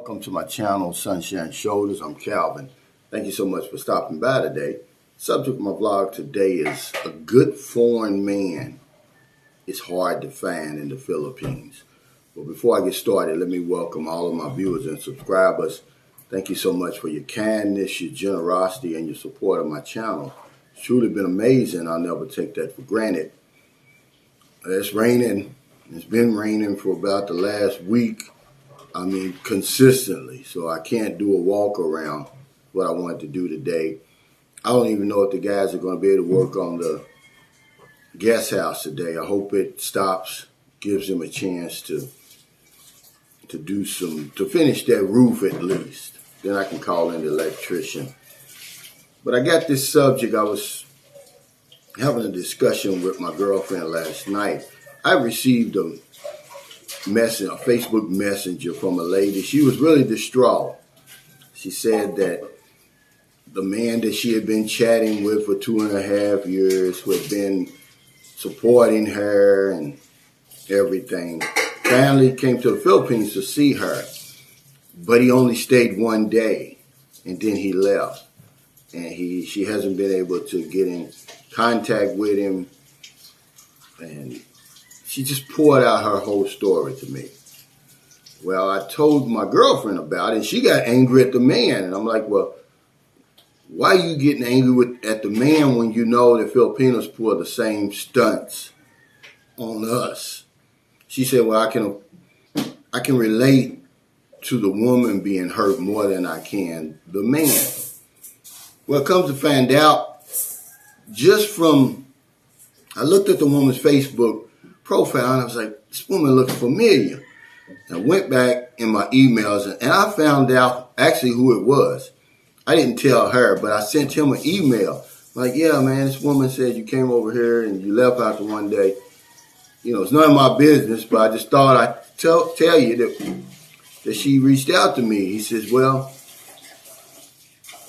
Welcome to my channel, Sunshine Shoulders. I'm Calvin. Thank you so much for stopping by today. Subject of my vlog today is a good foreign man is hard to find in the Philippines. But before I get started, let me welcome all of my viewers and subscribers. Thank you so much for your kindness, your generosity, and your support of my channel. It's truly been amazing. I'll never take that for granted. It's raining. It's been raining for about the last week. I mean, consistently. So I can't do a walk around what I wanted to do today. I don't even know if the guys are going to be able to work on the guest house today. I hope it stops, gives them a chance to finish that roof at least. Then I can call in the electrician. But I got this subject. I was having a discussion with my girlfriend last night. I received a Facebook messenger from a lady. She was really distraught. She said that the man that she had been chatting with for 2.5 years, who had been supporting her and everything, finally came to the Philippines to see her. But he only stayed one day, and then he left. And she hasn't been able to get in contact with him. And she just poured out her whole story to me. Well, I told my girlfriend about it, and she got angry at the man. And I'm like, well, why are you getting angry at the man when you know that Filipinos pull the same stunts on us? She said, well, I can relate to the woman being hurt more than I can the man. Well, it comes to find out, I looked at the woman's Facebook profile, and I was like, this woman looks familiar. I went back in my emails, and I found out actually who it was. I didn't tell her, but I sent him an email. Like, yeah, man, this woman said you came over here and you left after one day. You know, it's none of my business, but I just thought I'd tell you that she reached out to me. He says, well,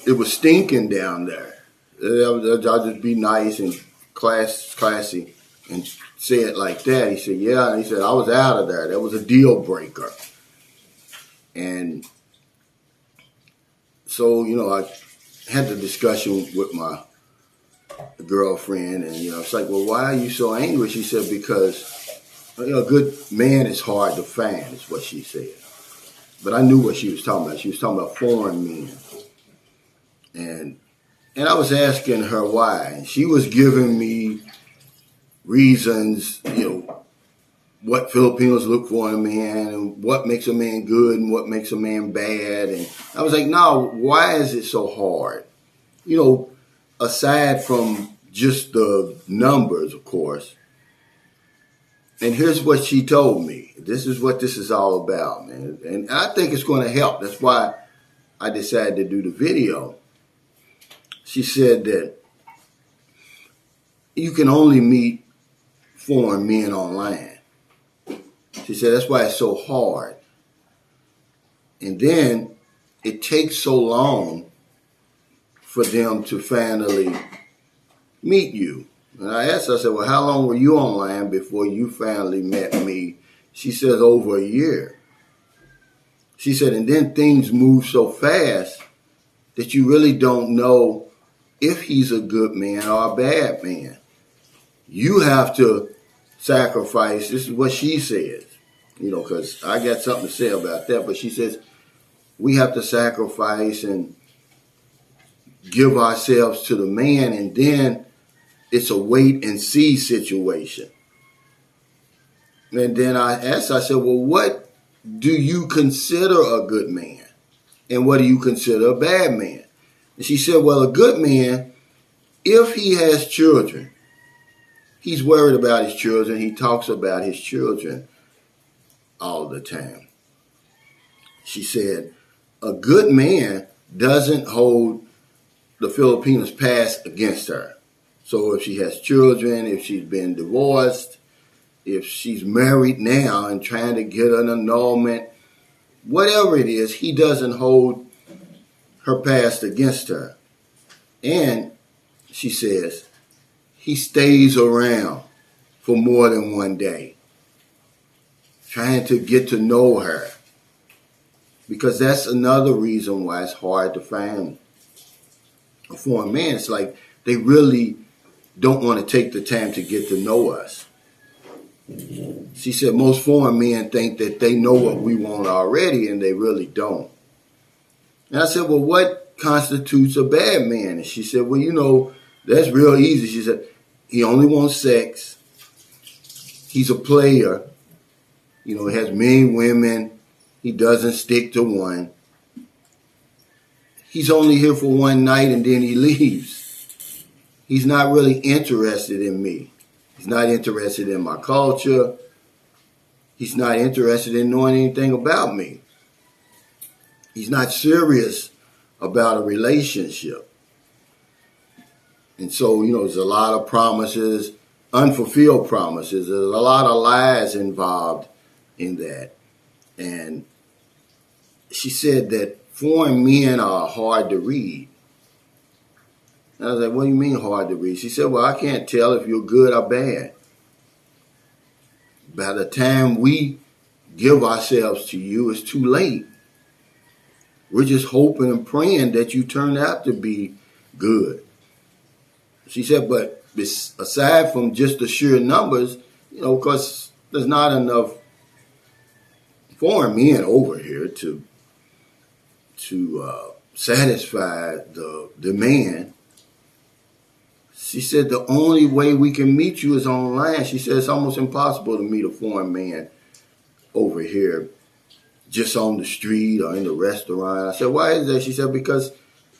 it was stinking down there. I'll just be nice and classy and say it like that. He said, yeah. And he said, I was out of there. That was a deal breaker. And so, I had the discussion with my girlfriend, and, it's like, well, why are you so angry? She said, because, a good man is hard to find, is what she said. But I knew what she was talking about. She was talking about foreign men. And I was asking her why. And she was giving me reasons, what Filipinos look for in a man and what makes a man good and what makes a man bad. And I was like, no, why is it so hard? Aside from just the numbers, of course. And here's what she told me. This is what this is all about, man. And I think it's going to help. That's why I decided to do the video. She said that you can only meet foreign men online. She said that's why it's so hard. And then it takes so long for them to finally meet you. And I asked her, I said, well, how long were you online before you finally met me? She says over a year. She said, and then things move so fast that you really don't know if he's a good man or a bad man. You have to sacrifice. This is what she says, because I got something to say about that. But she says we have to sacrifice and give ourselves to the man, and then it's a wait and see situation. And then I asked, I said, well, what do you consider a good man? And what do you consider a bad man? And she said, well, a good man, if he has children, he's worried about his children. He talks about his children all the time. She said, a good man doesn't hold the Filipinos' past against her. So if she has children, if she's been divorced, if she's married now and trying to get an annulment, whatever it is, he doesn't hold her past against her. And she says, he stays around for more than one day, trying to get to know her. because that's another reason why it's hard to find a foreign man. It's like they really don't want to take the time to get to know us. She said most foreign men think that they know what we want already, and they really don't. And I said, well, what constitutes a bad man? And she said, well, that's real easy. She said, he only wants sex. He's a player. He has many women. He doesn't stick to one. He's only here for one night and then he leaves. He's not really interested in me. He's not interested in my culture. He's not interested in knowing anything about me. He's not serious about a relationship. And so, there's a lot of promises, unfulfilled promises. There's a lot of lies involved in that. And she said that foreign men are hard to read. And I was like, what do you mean hard to read? She said, well, I can't tell if you're good or bad. By the time we give ourselves to you, it's too late. We're just hoping and praying that you turn out to be good. She said, but aside from just the sheer numbers, because there's not enough foreign men over here to satisfy the demand. She said the only way we can meet you is online. She said it's almost impossible to meet a foreign man over here just on the street or in the restaurant. I said, why is that? She said, because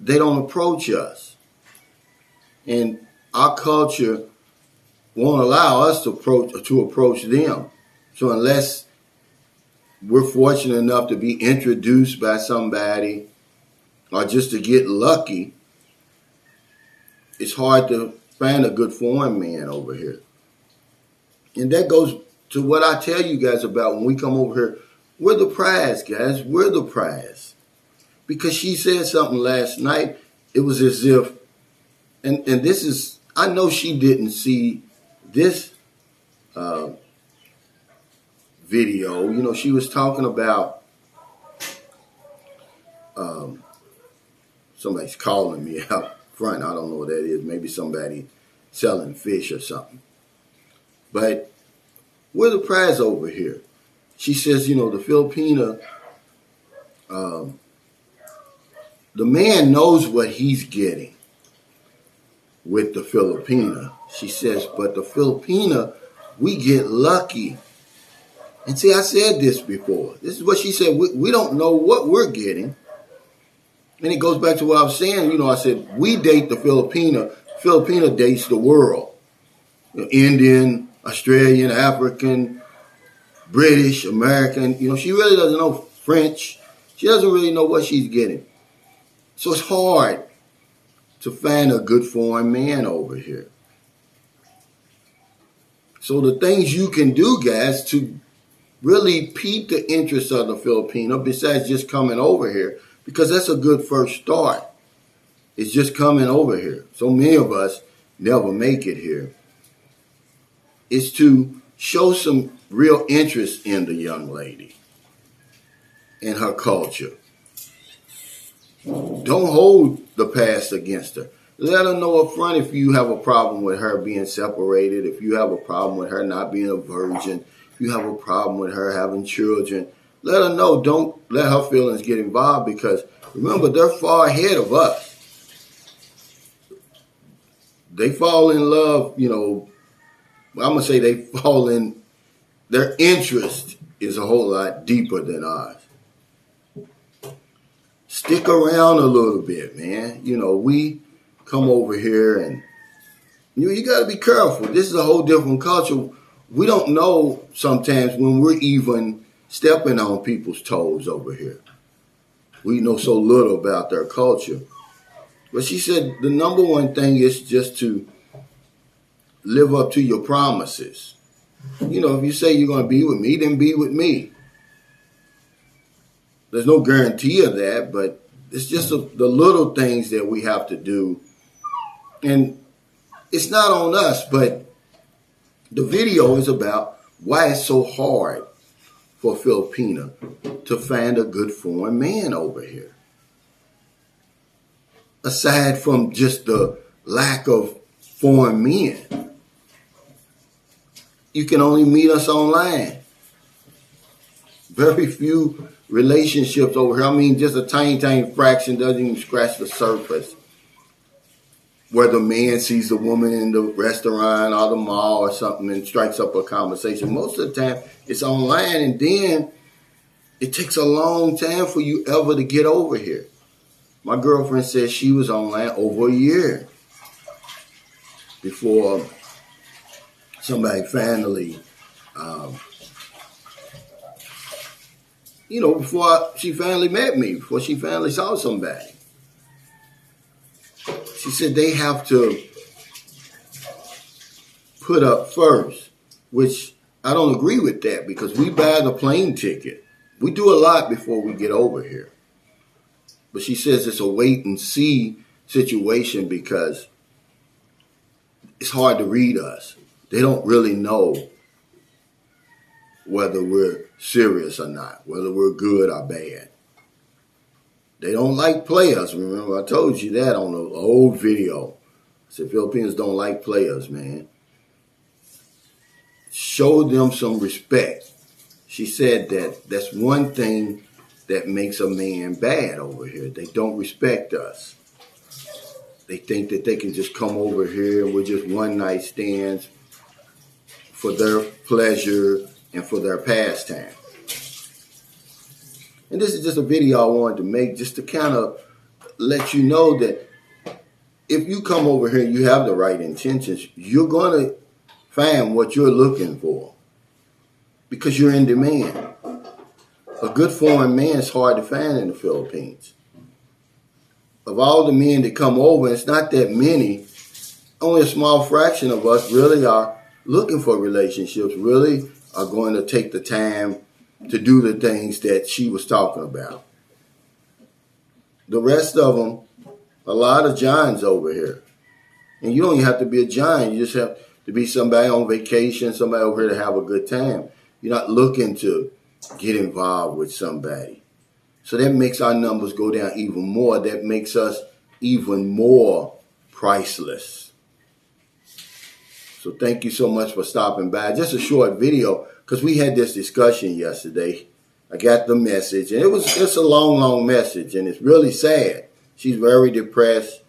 they don't approach us. And our culture won't allow us to approach them. So unless we're fortunate enough to be introduced by somebody or just to get lucky, it's hard to find a good foreign man over here. And that goes to what I tell you guys about when we come over here. We're the prize, guys. We're the prize. Because she said something last night. It was as if, and this is, I know she didn't see this video. She was talking about, somebody's calling me out front. I don't know what that is. Maybe somebody selling fish or something. But we're the prize over here. She says, the Filipina, the man knows what he's getting with the Filipina. She says, but the Filipina, we get lucky. And see, I said this before. This is what she said. We don't know what we're getting. And it goes back to what I was saying. I said, we date the Filipina. Filipina dates the world. Indian, Australian, African, British, American. She really doesn't know French. She doesn't really know what she's getting. So it's hard to find a good foreign man over here. So the things you can do, guys, to really pique the interest of the Filipino, besides just coming over here, because that's a good first start. It's just coming over here. So many of us never make it here. Is to show some real interest in the young lady and her culture. Don't hold the past against her. Let her know up front if you have a problem with her being separated, if you have a problem with her not being a virgin, if you have a problem with her having children. Let her know. Don't let her feelings get involved, because remember, they're far ahead of us. They fall in love, I'm going to say they fall in, their interest is a whole lot deeper than ours. Stick around a little bit, man. We come over here and you got to be careful. This is a whole different culture. We don't know sometimes when we're even stepping on people's toes over here. We know so little about their culture. But she said the number one thing is just to live up to your promises. If you say you're going to be with me, then be with me. There's no guarantee of that, but it's just the little things that we have to do. And it's not on us, but the video is about why it's so hard for Filipina to find a good foreign man over here. Aside from just the lack of foreign men, you can only meet us online. Very few relationships over here. I mean, just a tiny, tiny fraction, doesn't even scratch the surface. Where the man sees the woman in the restaurant or the mall or something and strikes up a conversation. Most of the time, it's online, and then it takes a long time for you ever to get over here. My girlfriend said she was online over a year before somebody finally, before she finally met me, before she finally saw somebody. She said they have to put up first, which I don't agree with that, because we buy the plane ticket. We do a lot before we get over here. But she says it's a wait and see situation because it's hard to read us. They don't really know whether we're serious or not, whether we're good or bad. They don't like players. Remember, I told you that on the old video. I said Filipinos don't like players, man. Show them some respect. She said that that's one thing that makes a man bad over here. They don't respect us. They think that they can just come over here with just one night stands for their pleasure and for their pastime. And this is just a video I wanted to make just to kind of let you know that if you come over here and you have the right intentions, you're going to find what you're looking for because you're in demand. A good foreign man is hard to find in the Philippines. Of all the men that come over, it's not that many, only a small fraction of us really are looking for relationships, really are going to take the time to do the things that she was talking about. The rest of them, a lot of Johns over here. And you don't even have to be a John. You just have to be somebody on vacation, somebody over here to have a good time. You're not looking to get involved with somebody. So that makes our numbers go down even more. That makes us even more priceless. So thank you so much for stopping by. Just a short video because we had this discussion yesterday. I got the message, and it's a long, long message, and it's really sad. She's very depressed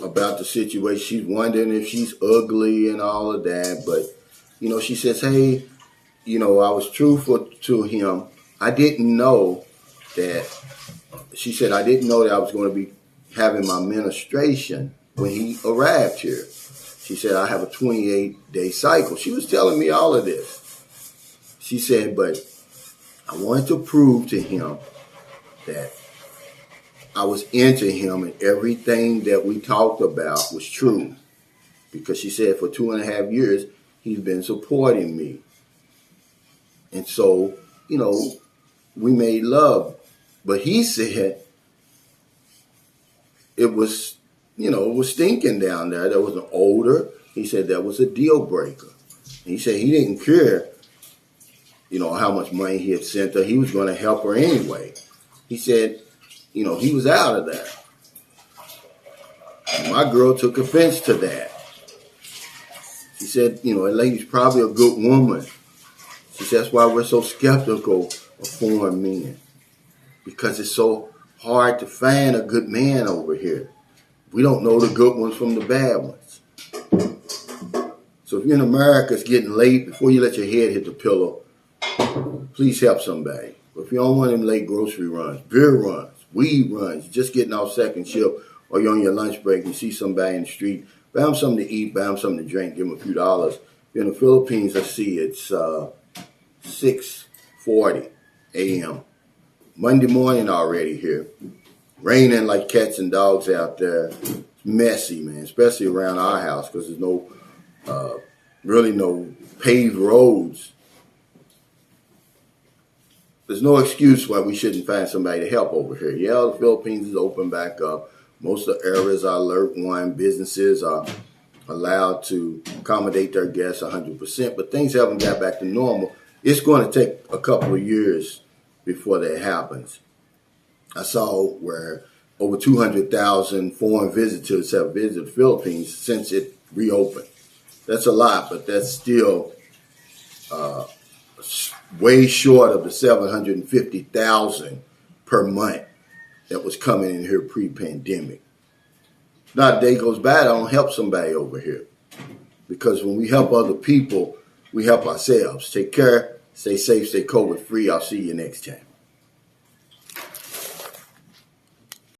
about the situation. She's wondering if she's ugly and all of that. But, she says, hey, I was truthful to him. I didn't know that, she said, I didn't know that I was going to be having my menstruation when he arrived here. She said, I have a 28-day cycle. She was telling me all of this. She said, but I wanted to prove to him that I was into him and everything that we talked about was true. Because she said for 2.5 years, he's been supporting me. And so, we made love. But he said it was, it was stinking down there. There was an odor. He said that was a deal breaker. And he said he didn't care, how much money he had sent her. He was going to help her anyway. He said, he was out of there. And my girl took offense to that. She said, that lady's probably a good woman. She said that's why we're so skeptical of foreign men. Because it's so hard to find a good man over here. We don't know the good ones from the bad ones. So if you're in America, it's getting late. Before you let your head hit the pillow, please help somebody. But if you don't want them late grocery runs, beer runs, weed runs, you're just getting off second shift, or you're on your lunch break, you see somebody in the street, buy them something to eat, buy them something to drink, give them a few dollars. In the Philippines, I see it's 6:40 a.m. Monday morning already here. Raining like cats and dogs out there. It's messy, man, especially around our house because there's really no paved roads. There's no excuse why we shouldn't find somebody to help over here. Yeah, the Philippines is open back up. Most of the areas are alert one. Businesses are allowed to accommodate their guests 100%, but things haven't got back to normal. It's going to take a couple of years before that happens. I saw where over 200,000 foreign visitors have visited the Philippines since it reopened. That's a lot, but that's still way short of the 750,000 per month that was coming in here pre-pandemic. Not a day goes by, I don't help somebody over here. Because when we help other people, we help ourselves. Take care, stay safe, stay COVID free. I'll see you next time.